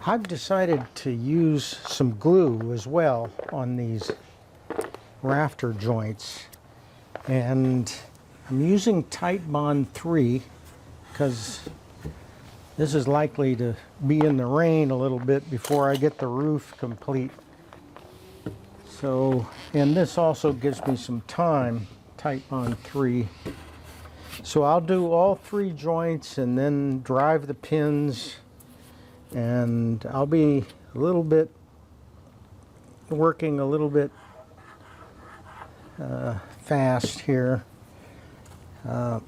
I've decided to use some glue as well on these rafter joints, and I'm using Titebond III because this is likely to be in the rain a little bit before I get the roof complete. So, and this also gives me some time, Titebond III. So I'll do all 3 joints and then drive the pins, and I'll be working a little bit fast here. And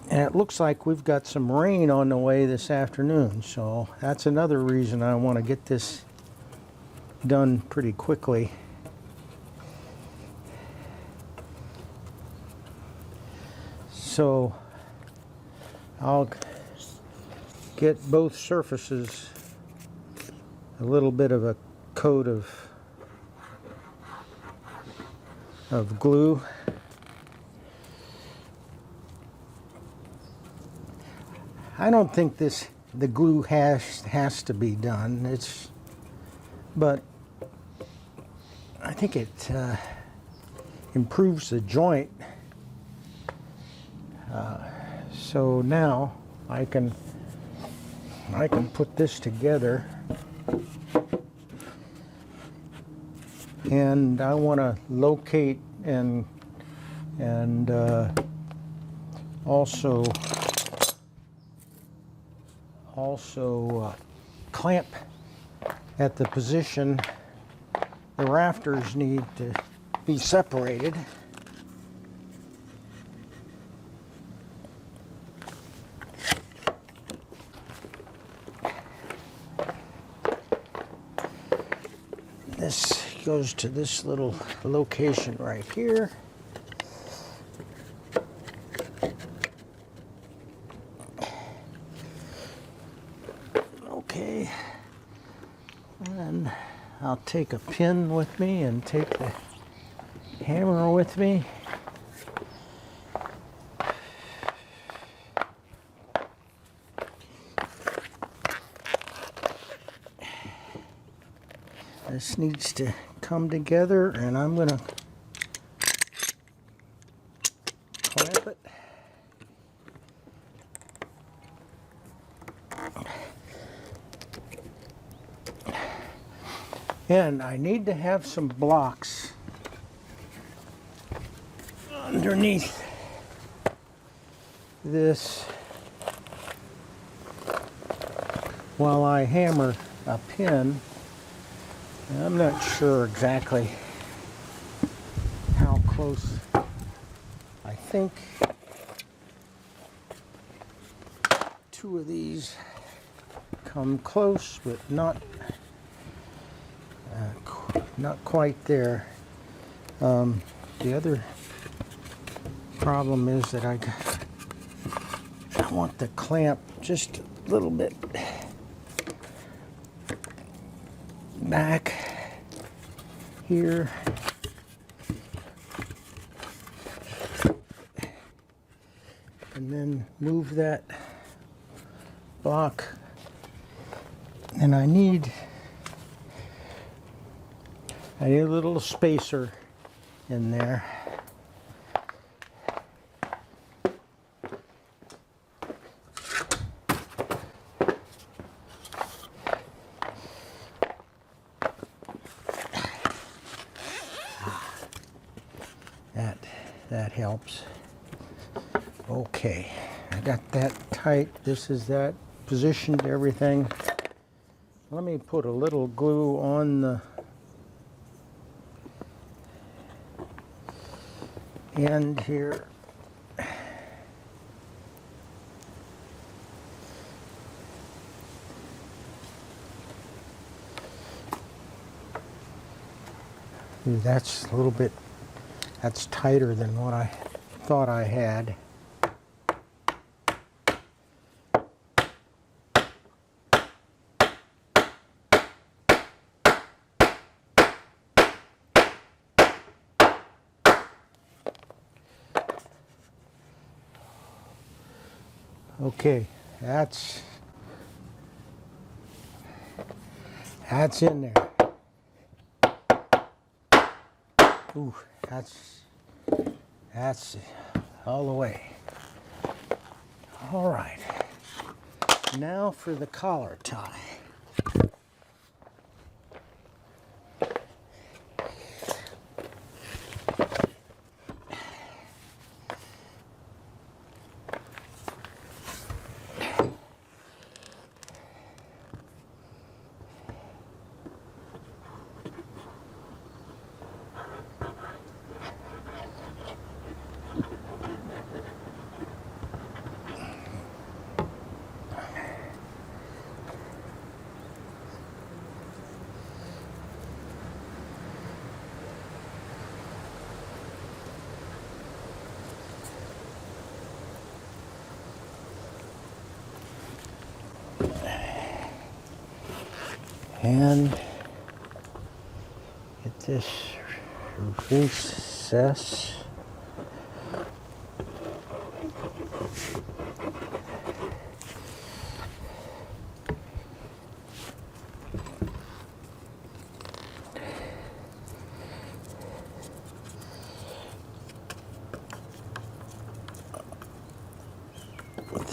it looks like we've got some rain on the way this afternoon, so that's another reason I want to get this done pretty quickly. So I'll get both surfaces a little bit of a coat of glue. I don't think the glue has to be done. But I think it improves the joint. So now I can put this together, and I want to locate and also clamp at the position. The rafters need to be separated. This goes to this little location right here. Okay, and I'll take a pin with me and take the hammer with me. This needs to come together, and I'm going to clamp it. And I need to have some blocks underneath this while I hammer a pin. I'm not sure exactly how close. I think 2 of these come close, but not quite there. The other problem is that I want the clamp just a little bit back here. And then move that block. And I need a little spacer in there. That helps. Okay, I got that tight. This is that positioned, everything. Let me put a little glue on the end here. That's a little bit, that's tighter than what I thought I had. Okay, that's That's in there. Ooh, that's all the way. All right. Now for the collar tie. And get this recess.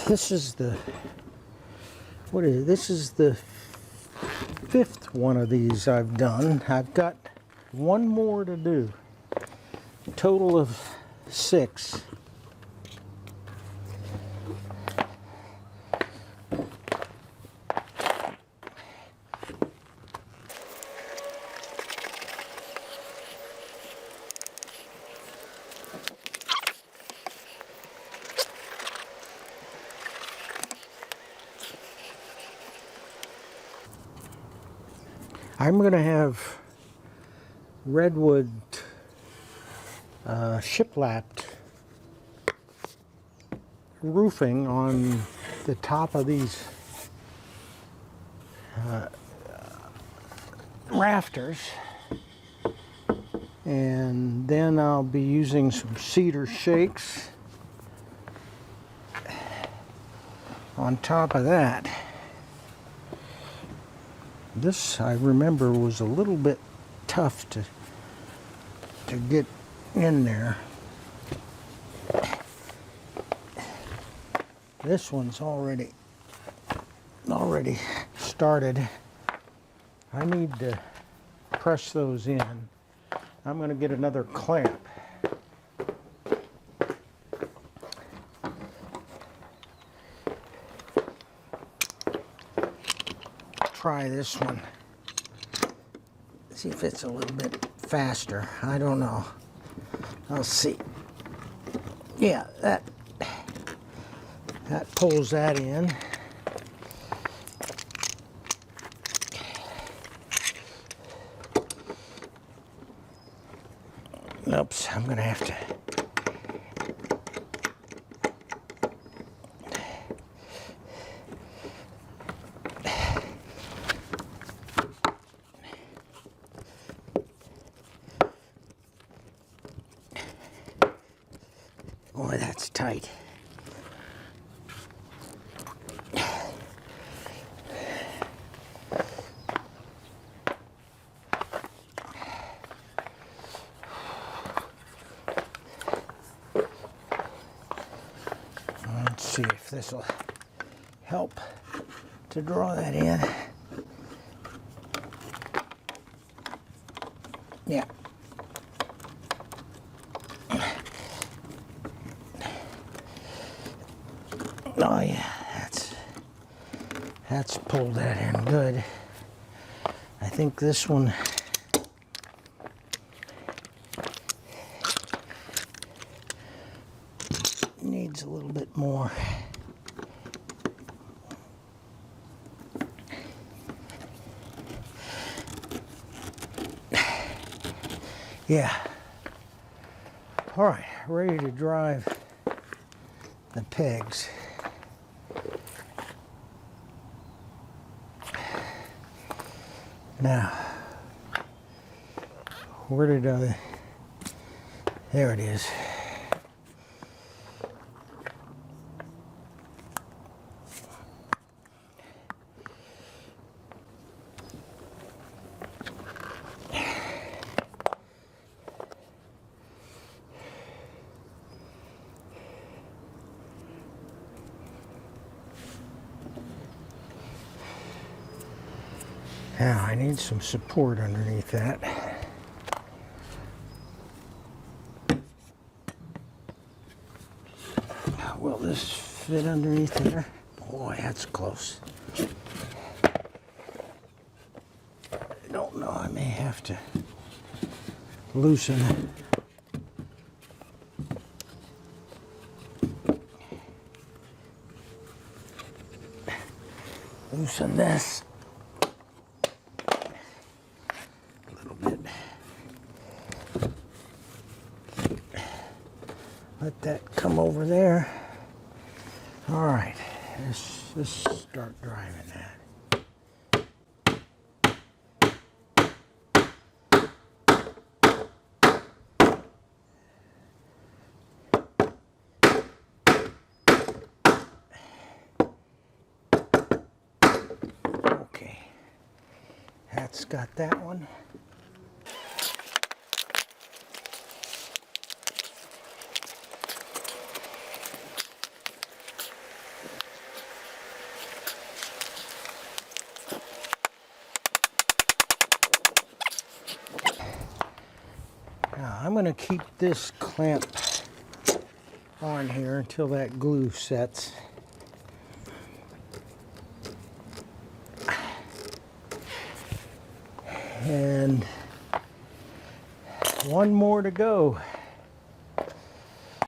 This is the, what is it? This is the 5th one of these I've done. I've got one more to do. Total of 6. I'm going to have redwood shiplapped roofing on the top of these rafters, and then I'll be using some cedar shakes on top of that. This, I remember, was a little bit tough to get in there. This one's already started. I need to press those in. I'm going to get another clamp. Try this one. See if it's a little bit faster. I don't know. I'll see. Yeah, that pulls that in. Oops, I'm gonna have to. Boy, that's tight. Let's see if this will help to draw that in. Yeah. Oh yeah, that's pulled that in good. I think this one needs a little bit more. Yeah. All right, ready to drive the pegs. Now, where did there it is. Now I need some support underneath that. Will this fit underneath there? Boy, that's close. I don't know, I may have to loosen this a little bit. Let that come over there. All right, let's start driving that. Okay, that's got that one. Now I'm going to keep this clamp on here until that glue sets. And one more to go.